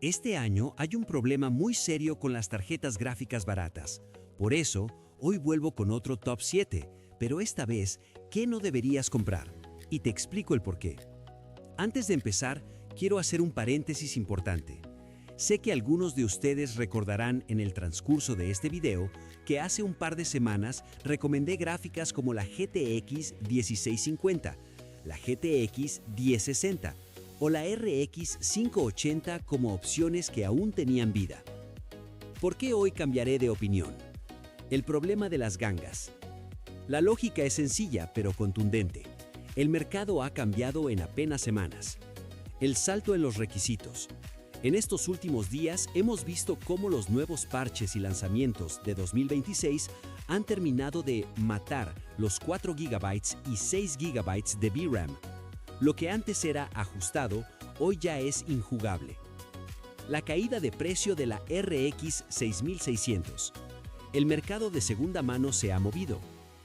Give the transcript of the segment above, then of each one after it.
Este año hay un problema muy serio con las tarjetas gráficas baratas. Por eso, hoy vuelvo con otro Top 7, pero esta vez, ¿qué no deberías comprar? Y te explico el porqué. Antes de empezar, quiero hacer un paréntesis importante. Sé que algunos de ustedes recordarán en el transcurso de este video que hace un par de semanas recomendé gráficas como la GTX 1650, la GTX 1060 o la RX 580 como opciones que aún tenían vida. ¿Por qué hoy cambiaré de opinión? El problema de las gangas. La lógica es sencilla pero contundente. El mercado ha cambiado en apenas semanas. El salto en los requisitos. En estos últimos días hemos visto cómo los nuevos parches y lanzamientos de 2026 han terminado de matar los 4 GB y 6 GB de VRAM. Lo que antes era ajustado, hoy ya es injugable. La caída de precio de la RX 6600. El mercado de segunda mano se ha movido.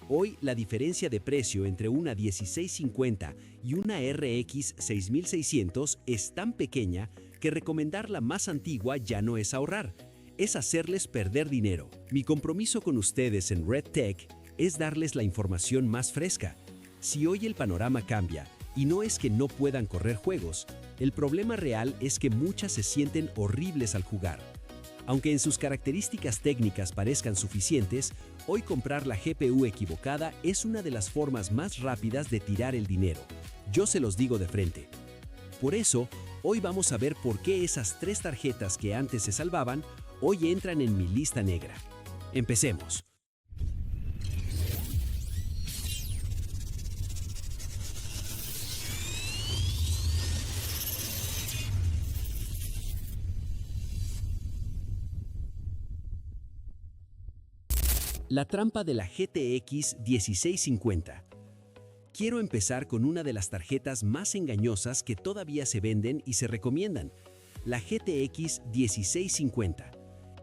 Hoy la diferencia de precio entre una 1650 y una RX 6600 es tan pequeña que recomendar la más antigua ya no es ahorrar, es hacerles perder dinero. Mi compromiso con ustedes en Red Tech es darles la información más fresca. Si hoy el panorama cambia, y no es que no puedan correr juegos, el problema real es que muchas se sienten horribles al jugar. Aunque en sus características técnicas parezcan suficientes, hoy comprar la GPU equivocada es una de las formas más rápidas de tirar el dinero. Yo se los digo de frente. Por eso, hoy vamos a ver por qué esas 3 tarjetas que antes se salvaban, hoy entran en mi lista negra. Empecemos. La trampa de la GTX 1650. Quiero empezar con una de las tarjetas más engañosas que todavía se venden y se recomiendan, la GTX 1650.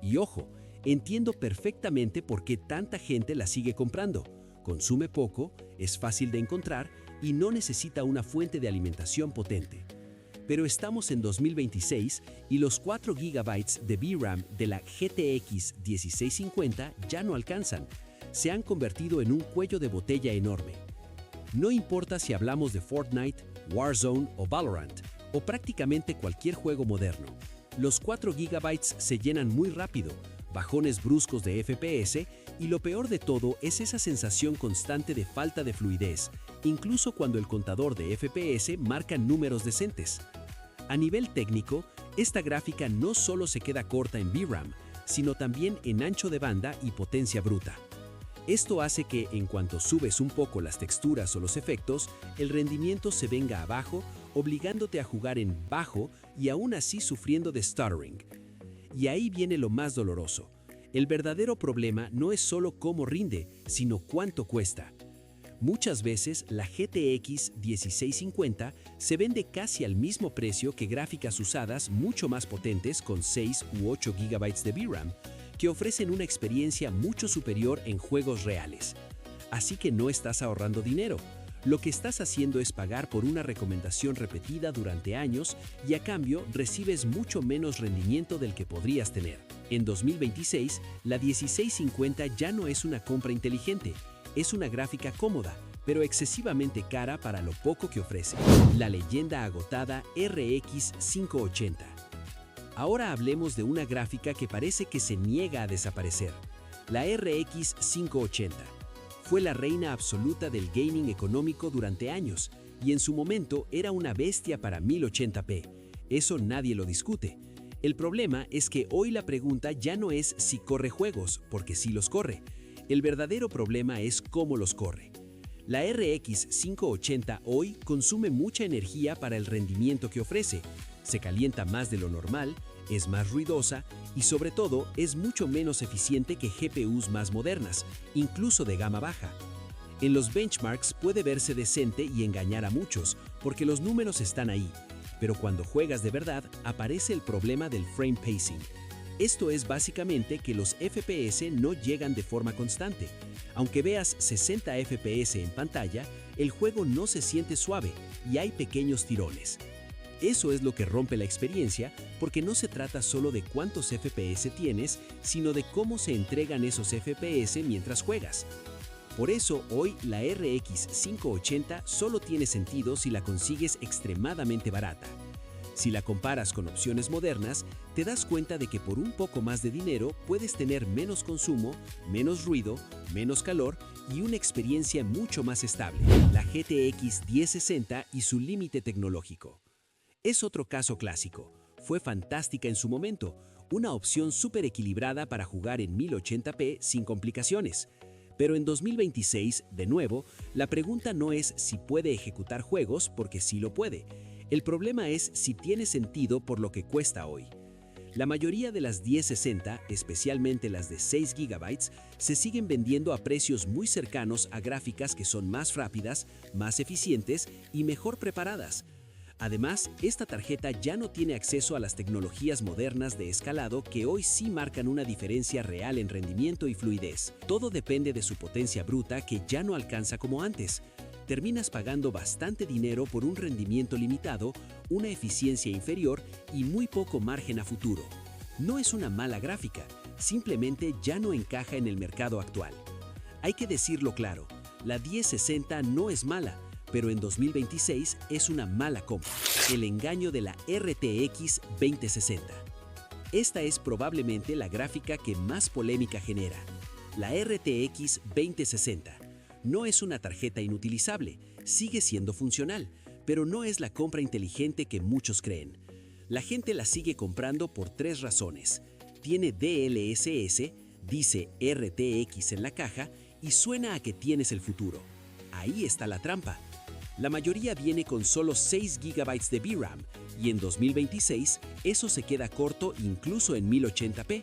Y ojo, entiendo perfectamente por qué tanta gente la sigue comprando. Consume poco, es fácil de encontrar y no necesita una fuente de alimentación potente. Pero estamos en 2026 y los 4 GB de VRAM de la GTX 1650 ya no alcanzan. Se han convertido en un cuello de botella enorme. No importa si hablamos de Fortnite, Warzone o Valorant, o prácticamente cualquier juego moderno. Los 4 GB se llenan muy rápido, bajones bruscos de FPS y lo peor de todo es esa sensación constante de falta de fluidez, incluso cuando el contador de FPS marca números decentes. A nivel técnico, esta gráfica no solo se queda corta en VRAM, sino también en ancho de banda y potencia bruta. Esto hace que, en cuanto subes un poco las texturas o los efectos, el rendimiento se venga abajo, obligándote a jugar en bajo y aún así sufriendo de stuttering. Y ahí viene lo más doloroso. El verdadero problema no es solo cómo rinde, sino cuánto cuesta. Muchas veces la GTX 1650 se vende casi al mismo precio que gráficas usadas mucho más potentes con 6 u 8 GB de VRAM, que ofrecen una experiencia mucho superior en juegos reales. Así que no estás ahorrando dinero. Lo que estás haciendo es pagar por una recomendación repetida durante años y a cambio recibes mucho menos rendimiento del que podrías tener. En 2026, la 1650 ya no es una compra inteligente. Es una gráfica cómoda, pero excesivamente cara para lo poco que ofrece. La leyenda agotada RX 580. Ahora hablemos de una gráfica que parece que se niega a desaparecer. La RX 580. Fue la reina absoluta del gaming económico durante años, y en su momento era una bestia para 1080p. Eso nadie lo discute. El problema es que hoy la pregunta ya no es si corre juegos, porque sí los corre. El verdadero problema es cómo los corre. La RX 580 hoy consume mucha energía para el rendimiento que ofrece, se calienta más de lo normal, es más ruidosa y sobre todo es mucho menos eficiente que GPUs más modernas, incluso de gama baja. En los benchmarks puede verse decente y engañar a muchos, porque los números están ahí, pero cuando juegas de verdad aparece el problema del frame pacing. Esto es básicamente que los FPS no llegan de forma constante. Aunque veas 60 FPS en pantalla, el juego no se siente suave y hay pequeños tirones. Eso es lo que rompe la experiencia, porque no se trata solo de cuántos FPS tienes, sino de cómo se entregan esos FPS mientras juegas. Por eso hoy la RX 580 solo tiene sentido si la consigues extremadamente barata. Si la comparas con opciones modernas, te das cuenta de que por un poco más de dinero puedes tener menos consumo, menos ruido, menos calor y una experiencia mucho más estable. La GTX 1060 y su límite tecnológico. Es otro caso clásico. Fue fantástica en su momento, una opción súper equilibrada para jugar en 1080p sin complicaciones. Pero en 2026, de nuevo, la pregunta no es si puede ejecutar juegos, porque sí lo puede. El problema es si tiene sentido por lo que cuesta hoy. La mayoría de las 1060, especialmente las de 6 GB, se siguen vendiendo a precios muy cercanos a gráficas que son más rápidas, más eficientes y mejor preparadas. Además, esta tarjeta ya no tiene acceso a las tecnologías modernas de escalado que hoy sí marcan una diferencia real en rendimiento y fluidez. Todo depende de su potencia bruta que ya no alcanza como antes. Terminas pagando bastante dinero por un rendimiento limitado, una eficiencia inferior y muy poco margen a futuro. No es una mala gráfica, simplemente ya no encaja en el mercado actual. Hay que decirlo claro, la 1060 no es mala, pero en 2026 es una mala compra. El engaño de la RTX 2060. Esta es probablemente la gráfica que más polémica genera. La RTX 2060 no es una tarjeta inutilizable, sigue siendo funcional, pero no es la compra inteligente que muchos creen. La gente la sigue comprando por tres razones. Tiene DLSS, dice RTX en la caja y suena a que tienes el futuro. Ahí está la trampa. La mayoría viene con solo 6 GB de VRAM y en 2026 eso se queda corto incluso en 1080p.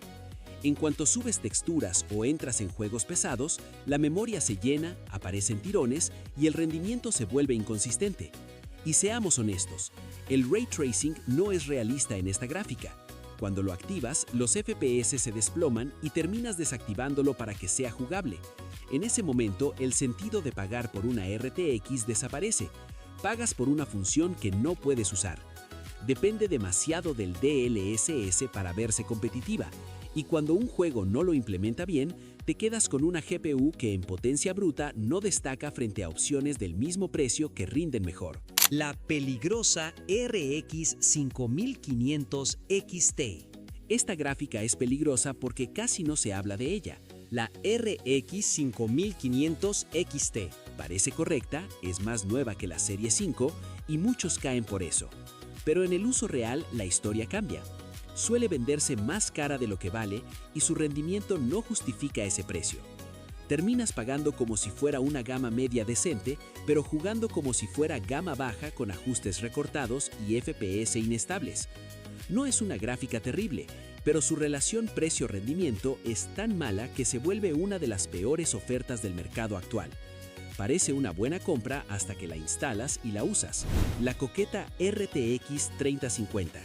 En cuanto subes texturas o entras en juegos pesados, la memoria se llena, aparecen tirones y el rendimiento se vuelve inconsistente. Y seamos honestos, el ray tracing no es realista en esta gráfica. Cuando lo activas, los FPS se desploman y terminas desactivándolo para que sea jugable. En ese momento, el sentido de pagar por una RTX desaparece. Pagas por una función que no puedes usar. Depende demasiado del DLSS para verse competitiva, y cuando un juego no lo implementa bien, te quedas con una GPU que en potencia bruta no destaca frente a opciones del mismo precio que rinden mejor. La peligrosa RX 5500 XT. Esta gráfica es peligrosa porque casi no se habla de ella. La RX 5500 XT. Parece correcta, es más nueva que la serie 5 y muchos caen por eso. Pero en el uso real la historia cambia. Suele venderse más cara de lo que vale y su rendimiento no justifica ese precio. Terminas pagando como si fuera una gama media decente, pero jugando como si fuera gama baja con ajustes recortados y FPS inestables. No es una gráfica terrible, pero su relación precio-rendimiento es tan mala que se vuelve una de las peores ofertas del mercado actual. Parece una buena compra hasta que la instalas y la usas. La coqueta RTX 3050.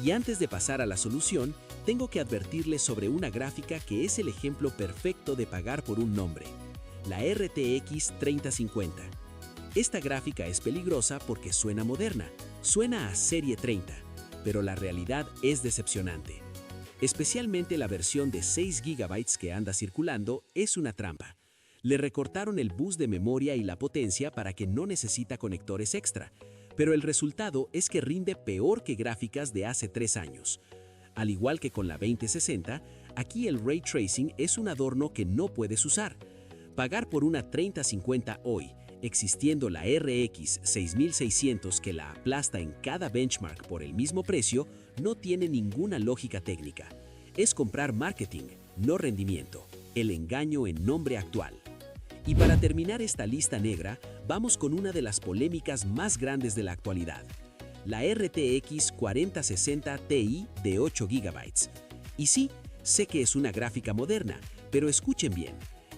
Y antes de pasar a la solución, tengo que advertirles sobre una gráfica que es el ejemplo perfecto de pagar por un nombre. La RTX 3050. Esta gráfica es peligrosa porque suena moderna, suena a serie 30, pero la realidad es decepcionante. Especialmente la versión de 6 GB que anda circulando es una trampa. Le recortaron el bus de memoria y la potencia para que no necesita conectores extra, pero el resultado es que rinde peor que gráficas de hace 3 años. Al igual que con la 2060, aquí el ray tracing es un adorno que no puedes usar. Pagar por una 3050 hoy, existiendo la RX 6600 que la aplasta en cada benchmark por el mismo precio, no tiene ninguna lógica técnica. Es comprar marketing, no rendimiento. El engaño en nombre actual. Y para terminar esta lista negra, vamos con una de las polémicas más grandes de la actualidad. La RTX 4060 Ti de 8 GB. Y sí, sé que es una gráfica moderna, pero escuchen bien,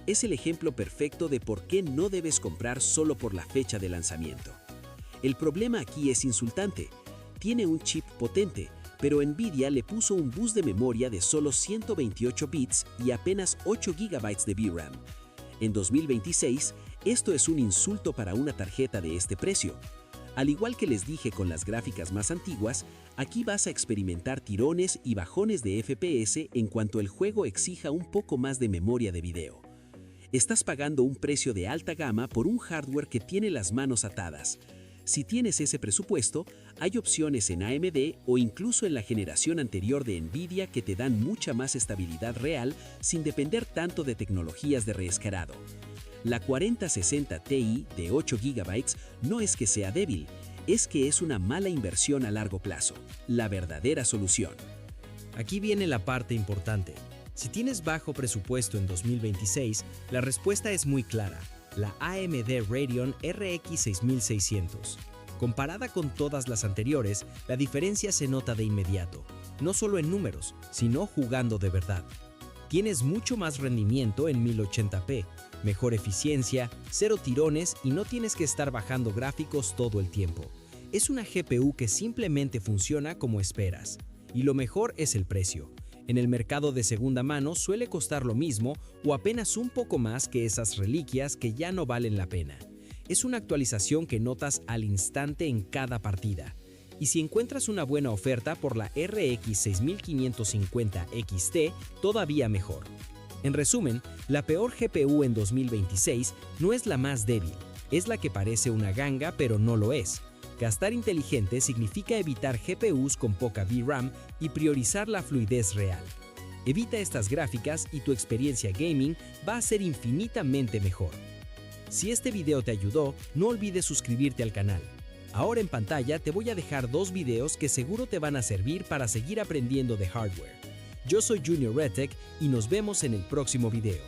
es el ejemplo perfecto de por qué no debes comprar solo por la fecha de lanzamiento. El problema aquí es insultante. Tiene un chip potente, pero Nvidia le puso un bus de memoria de solo 128 bits y apenas 8 GB de VRAM. En 2026, esto es un insulto para una tarjeta de este precio. Al igual que les dije con las gráficas más antiguas, aquí vas a experimentar tirones y bajones de FPS en cuanto el juego exija un poco más de memoria de video. Estás pagando un precio de alta gama por un hardware que tiene las manos atadas. Si tienes ese presupuesto, hay opciones en AMD o incluso en la generación anterior de Nvidia que te dan mucha más estabilidad real sin depender tanto de tecnologías de reescalado. La 4060 Ti de 8 GB no es que sea débil, es que es una mala inversión a largo plazo, la verdadera solución. Aquí viene la parte importante. Si tienes bajo presupuesto en 2026, la respuesta es muy clara, la AMD Radeon RX 6600. Comparada con todas las anteriores, la diferencia se nota de inmediato, no solo en números, sino jugando de verdad. Tienes mucho más rendimiento en 1080p, mejor eficiencia, cero tirones y no tienes que estar bajando gráficos todo el tiempo. Es una GPU que simplemente funciona como esperas. Y lo mejor es el precio. En el mercado de segunda mano suele costar lo mismo o apenas un poco más que esas reliquias que ya no valen la pena. Es una actualización que notas al instante en cada partida. Y si encuentras una buena oferta por la RX 6550 XT, todavía mejor. En resumen, la peor GPU en 2026 no es la más débil, es la que parece una ganga pero no lo es. Gastar inteligente significa evitar GPUs con poca VRAM y priorizar la fluidez real. Evita estas gráficas y tu experiencia gaming va a ser infinitamente mejor. Si este video te ayudó, no olvides suscribirte al canal. Ahora en pantalla te voy a dejar 2 videos que seguro te van a servir para seguir aprendiendo de hardware. Yo soy Junior Redtech y nos vemos en el próximo video.